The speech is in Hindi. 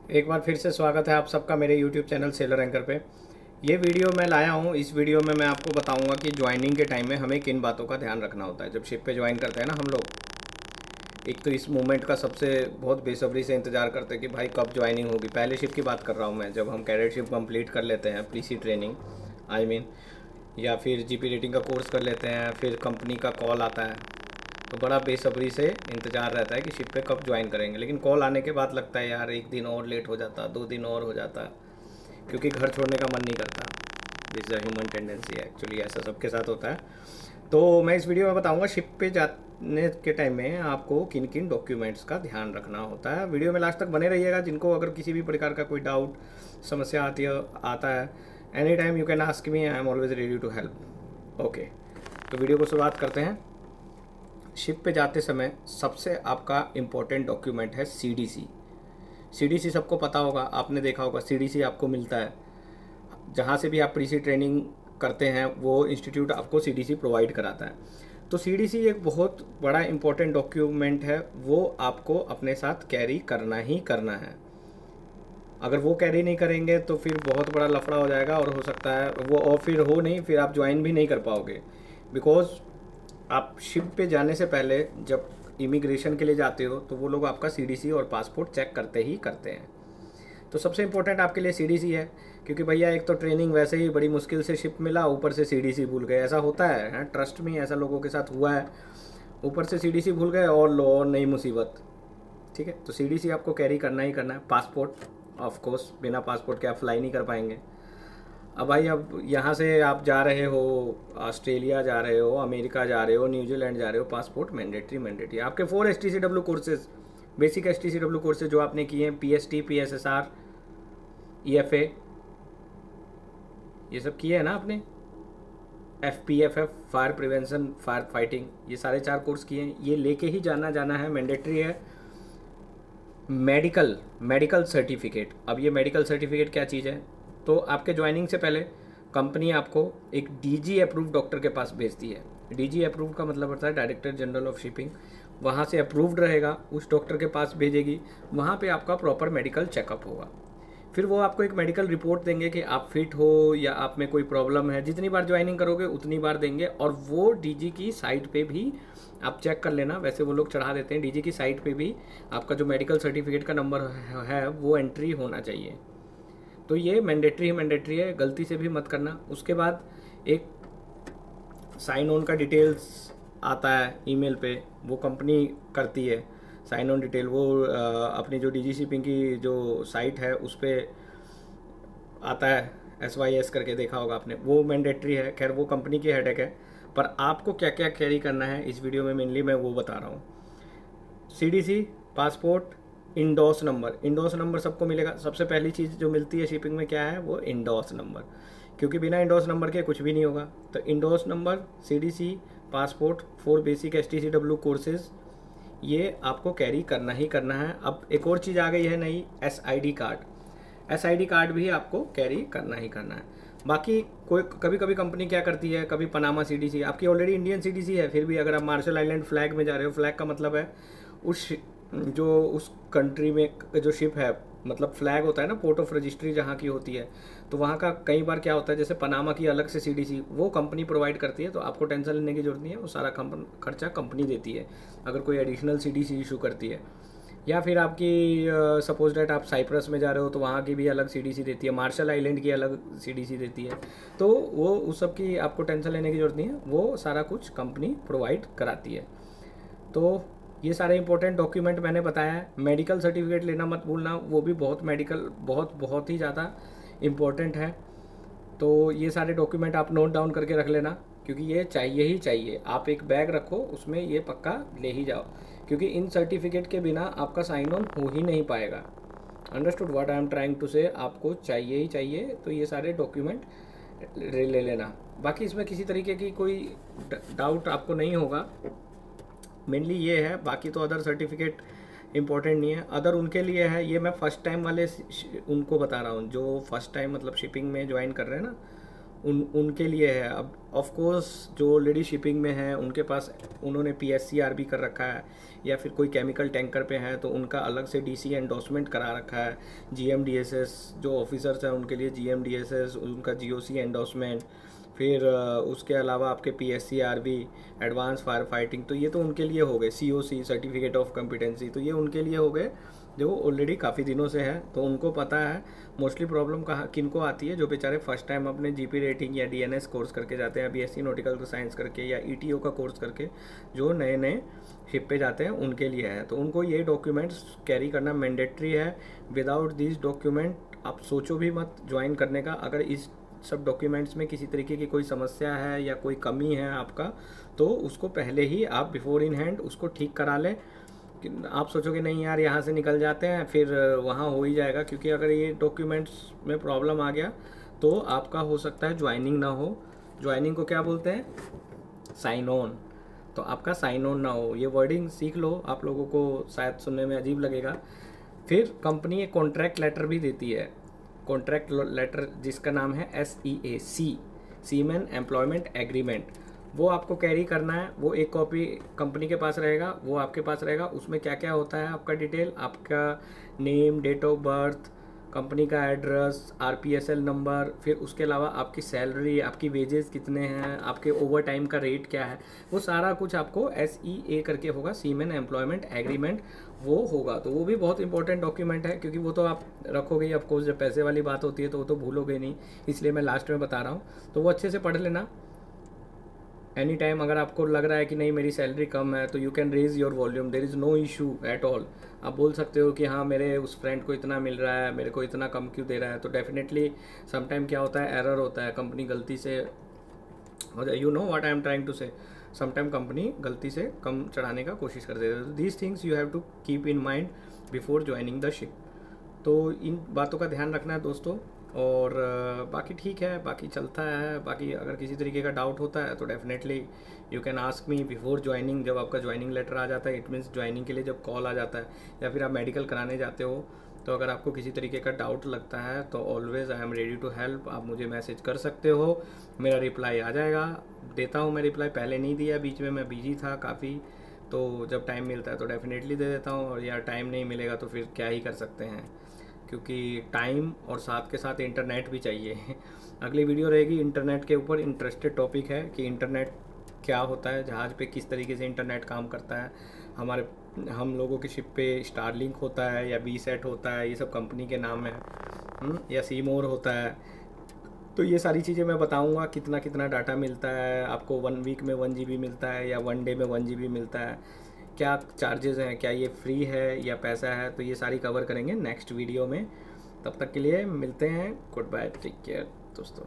एक बार फिर से स्वागत है आप सबका मेरे YouTube चैनल सेलर एंकर पे। ये वीडियो मैं लाया हूँ। इस वीडियो में मैं आपको बताऊंगा कि ज्वाइनिंग के टाइम में हमें किन बातों का ध्यान रखना होता है। जब शिप पे ज्वाइन करते हैं ना हम लोग, एक तो इस मोमेंट का सबसे बहुत बेसब्री से इंतज़ार करते हैं कि भाई कब ज्वाइनिंग होगी। पहले शिप की बात कर रहा हूँ मैं, जब हम कैडेटशिप कंप्लीट कर लेते हैं, प्रीसी ट्रेनिंग या फिर जीपी रेटिंग का कोर्स कर लेते हैं, फिर कंपनी का कॉल आता है तो बड़ा बेसब्री से इंतज़ार रहता है कि शिप पे कब ज्वाइन करेंगे। लेकिन कॉल आने के बाद लगता है यार एक दिन और लेट हो जाता, 2 दिन और हो जाता, क्योंकि घर छोड़ने का मन नहीं करता। This is a human tendency है, एक्चुअली ऐसा सबके साथ होता है। तो मैं इस वीडियो में बताऊंगा शिप पे जाने के टाइम में आपको किन किन डॉक्यूमेंट्स का ध्यान रखना होता है। वीडियो में लास्ट तक बने रहिएगा। जिनको अगर किसी भी प्रकार का कोई डाउट समस्या आता है, any time you can ask me, I am always ready to help. Okay, तो वीडियो को शुरुआत करते हैं। शिप पे जाते समय सबसे आपका इम्पोर्टेंट डॉक्यूमेंट है सीडीसी। सीडीसी सबको पता होगा, आपने देखा होगा। सीडीसी आपको मिलता है जहाँ से भी आप प्रीसी ट्रेनिंग करते हैं, वो इंस्टीट्यूट आपको सीडीसी प्रोवाइड कराता है। तो सीडीसी एक बहुत बड़ा इम्पोर्टेंट डॉक्यूमेंट है, वो आपको अपने साथ कैरी करना ही करना है। अगर वो कैरी नहीं करेंगे तो फिर बहुत बड़ा लफड़ा हो जाएगा, और हो सकता है वो, और फिर हो नहीं, फिर आप ज्वाइन भी नहीं कर पाओगे। बिकॉज आप शिप पे जाने से पहले जब इमिग्रेशन के लिए जाते हो तो वो लोग आपका सीडीसी और पासपोर्ट चेक करते ही करते हैं। तो सबसे इम्पोर्टेंट आपके लिए सीडीसी है, क्योंकि भैया एक तो ट्रेनिंग वैसे ही बड़ी मुश्किल से शिप मिला, ऊपर से सीडीसी भूल गए। ऐसा होता है, ट्रस्ट में ऐसा लोगों के साथ हुआ है। ऊपर से सीडीसी भूल गए और लो और नई मुसीबत। ठीक है, तो सीडीसी आपको कैरी करना ही करना है। पासपोर्ट ऑफ कोर्स, बिना पासपोर्ट के आप फ्लाई नहीं कर पाएंगे। अब भाई, अब यहाँ से आप जा रहे हो, ऑस्ट्रेलिया जा रहे हो, अमेरिका जा रहे हो, न्यूजीलैंड जा रहे हो, पासपोर्ट मैंडेटरी। आपके 4 STCW courses, basic STCW courses जो आपने किए हैं, PST, PSSR, EFA, ये सब किए हैं ना आपने, FPFF, fire prevention, fire fighting, ये सारे 4 कोर्स किए हैं। ये लेके ही जाना है, मैंडेटरी है। Medical certificate. अब ये मेडिकल सर्टिफिकेट क्या चीज़ है? तो आपके ज्वाइनिंग से पहले कंपनी आपको एक DG अप्रूव डॉक्टर के पास भेजती है। DG अप्रूव का मतलब होता है डायरेक्टर जनरल ऑफ शिपिंग। वहाँ से अप्रूव्ड रहेगा, उस डॉक्टर के पास भेजेगी। वहाँ पे आपका प्रॉपर मेडिकल चेकअप होगा। फिर वो आपको एक मेडिकल रिपोर्ट देंगे कि आप फिट हो या आप में कोई प्रॉब्लम है। जितनी बार ज्वाइनिंग करोगे उतनी बार देंगे, और वो DG की साइट पे भी आप चेक कर लेना। वैसे वो लोग चढ़ा देते हैं, DG की साइट पे भी आपका जो मेडिकल सर्टिफिकेट का नंबर है वो एंट्री होना चाहिए। तो ये मैंडेटरी है, गलती से भी मत करना। उसके बाद एक साइन ऑन का डिटेल्स आता है ईमेल पे, वो कंपनी करती है साइन ऑन डिटेल। वो अपनी जो DG शिपिंग की जो साइट है उस पर आता है, SYS करके, देखा होगा आपने, वो मैंडेटरी है। खैर वो कंपनी की हेडेक है, पर आपको क्या क्या कैरी करना है इस वीडियो में मेनली मैं वो बता रहा हूँ। CDC, पासपोर्ट, इंडोस नंबर सबको मिलेगा। सबसे पहली चीज़ जो मिलती है शिपिंग में क्या है, वो इंडोस नंबर, क्योंकि बिना इंडोस नंबर के कुछ भी नहीं होगा। तो इंडोस नंबर, CDC, पासपोर्ट, 4 बेसिक STCW कोर्सेज, ये आपको कैरी करना ही करना है। अब एक और चीज़ आ गई है नई, SID कार्ड। SID कार्ड भी आपको कैरी करना ही करना है। बाकी कोई कभी कभी कंपनी क्या करती है, कभी पनामा CDC, आपकी ऑलरेडी इंडियन CDC है, फिर भी अगर आप मार्शल आइलैंड फ्लैग में जा रहे हो, फ्लैग का मतलब है उस कंट्री में जो शिप है, मतलब फ्लैग होता है ना, पोर्ट ऑफ रजिस्ट्री जहाँ की होती है। तो वहाँ का कई बार क्या होता है, जैसे पनामा की अलग से CDC वो कंपनी प्रोवाइड करती है, तो आपको टेंशन लेने की जरूरत नहीं है, वो सारा खर्चा कंपनी देती है अगर कोई एडिशनल CDC इशू करती है। या फिर आपकी सपोज डेट आप साइप्रस में जा रहे हो तो वहाँ की भी अलग CDC देती है, मार्शल आइलैंड की अलग CDC देती है। तो वो उस सब की आपको टेंशन लेने की जरूरत नहीं है, वो सारा कुछ कंपनी प्रोवाइड कराती है। तो ये सारे इंपॉर्टेंट डॉक्यूमेंट मैंने बताया है। मेडिकल सर्टिफिकेट लेना मत भूलना, वो भी बहुत ही ज़्यादा इम्पोर्टेंट है। तो ये सारे डॉक्यूमेंट आप नोट डाउन करके रख लेना, क्योंकि ये चाहिए ही चाहिए। आप एक बैग रखो, उसमें ये पक्का ले ही जाओ, क्योंकि इन सर्टिफिकेट के बिना आपका साइन ऑन हो ही नहीं पाएगा। Understood what I am trying to say? आपको चाहिए ही चाहिए, तो ये सारे डॉक्यूमेंट ले लेना। बाकी इसमें किसी तरीके की कोई डाउट आपको नहीं होगा, मेनली ये है। बाकी तो अदर सर्टिफिकेट इम्पोर्टेंट नहीं है, अदर उनके लिए है। ये मैं फर्स्ट टाइम वाले उनको बता रहा हूँ, जो फर्स्ट टाइम मतलब शिपिंग में ज्वाइन कर रहे हैं ना, उनके लिए है। अब ऑफ कोर्स जो ऑलरेडी शिपिंग में है उनके पास उन्होंने PSCR भी कर रखा है, या फिर कोई केमिकल टैंकर पे है तो उनका अलग से DC एंडोर्समेंट करा रखा है। GMDSS जो ऑफिसर्स हैं उनके लिए GMDSS, उनका GOC एंडोर्समेंट, फिर उसके अलावा आपके PSCR भी, एडवांस फायर फाइटिंग, तो ये तो उनके लिए हो गए। COC सर्टिफिकेट ऑफ कॉम्पिटेंसी, तो ये उनके लिए हो गए जो ऑलरेडी काफ़ी दिनों से है, तो उनको पता है मोस्टली प्रॉब्लम कहाँ किन को आती है। जो बेचारे फर्स्ट टाइम अपने GP रेटिंग या DNS कोर्स करके जाते हैं, BSc नॉटिकल साइंस करके या ETO का कोर्स करके जो नए नए शिप पे जाते हैं उनके लिए है। तो उनको ये डॉक्यूमेंट्स कैरी करना मैंडेटरी है। विदाउट दिस डॉक्यूमेंट आप सोचो भी मत ज्वाइन करने का। अगर इस सब डॉक्यूमेंट्स में किसी तरीके की कोई समस्या है या कोई कमी है आपका, तो उसको पहले ही आप बिफोर इन हैंड उसको ठीक करा लें। आप सोचोगे नहीं यार यहाँ से निकल जाते हैं, फिर वहाँ हो ही जाएगा, क्योंकि अगर ये डॉक्यूमेंट्स में प्रॉब्लम आ गया तो आपका हो सकता है ज्वाइनिंग ना हो। ज्वाइनिंग को क्या बोलते हैं? Sign on. तो आपका साइन ऑन ना हो, ये वर्डिंग सीख लो, आप लोगों को शायद सुनने में अजीब लगेगा। फिर कंपनी एक कॉन्ट्रैक्ट लेटर भी देती है, कॉन्ट्रैक्ट लेटर जिसका नाम है SEAC, सीमेन एम्प्लॉयमेंट एग्रीमेंट। वो आपको कैरी करना है। वो एक कॉपी कंपनी के पास रहेगा, वो आपके पास रहेगा। उसमें क्या क्या होता है आपका डिटेल, आपका name, date of birth, company का एड्रेस, RPSL नंबर, फिर उसके अलावा आपकी सैलरी, आपकी वेजेस कितने हैं, आपके ओवर टाइम का रेट क्या है, वो सारा कुछ आपको SEA करके होगा, सीमेन एम्प्लॉयमेंट एग्रीमेंट वो होगा। तो वो भी बहुत इंपॉर्टेंट डॉक्यूमेंट है, क्योंकि वो तो आप रखोगे ही। ऑफकोर्स जब पैसे वाली बात होती है तो वो तो भूलोगे नहीं, इसलिए मैं लास्ट में बता रहा हूँ। तो वो अच्छे से पढ़ लेना। एनी टाइम अगर आपको लग रहा है कि नहीं मेरी सैलरी कम है, तो you can raise your volume, there is no issue at all. आप बोल सकते हो कि हाँ मेरे उस फ्रेंड को इतना मिल रहा है, मेरे को इतना कम क्यों दे रहा है। तो डेफिनेटली समटाइम क्या होता है, एरर होता है, कंपनी गलती से, you know what I am trying to say, sometime company गलती से कम चढ़ाने का कोशिश कर देती है। तो these things you have to keep in mind before joining the ship. तो इन बातों का ध्यान रखना है दोस्तों। और बाकी ठीक है, बाकी चलता है। बाकी अगर किसी तरीके का डाउट होता है तो definitely you can ask me before joining. जब आपका ज्वाइनिंग लेटर आ जाता है, इट मीन्स ज्वाइनिंग के लिए जब कॉल आ जाता है, या फिर आप मेडिकल कराने जाते हो, तो अगर आपको किसी तरीके का डाउट लगता है तो always I am ready to help. आप मुझे मैसेज कर सकते हो, मेरा रिप्लाई आ जाएगा। देता हूँ मैं रिप्लाई, पहले नहीं दिया, बीच में मैं बिजी था काफ़ी। तो जब टाइम मिलता है तो डेफिनेटली दे देता हूँ, और यार टाइम नहीं मिलेगा तो फिर क्या ही कर सकते हैं, क्योंकि टाइम और साथ के साथ इंटरनेट भी चाहिए। अगली वीडियो रहेगी इंटरनेट के ऊपर। इंटरेस्टेड टॉपिक है कि इंटरनेट क्या होता है, जहाज़ पे किस तरीके से इंटरनेट काम करता है, हम लोगों की शिप पे स्टारलिंक होता है या VSAT होता है, ये सब कंपनी के नाम है, या सीमोर होता है। तो ये सारी चीज़ें मैं बताऊंगा, कितना कितना डाटा मिलता है आपको, 1 वीक में 1 GB मिलता है या 1 डे में 1 GB मिलता है, क्या चार्जेस हैं, क्या ये फ्री है या पैसा है। तो ये सारी कवर करेंगे नेक्स्ट वीडियो में। तब तक के लिए मिलते हैं, गुड बाय, टेक केयर दोस्तों।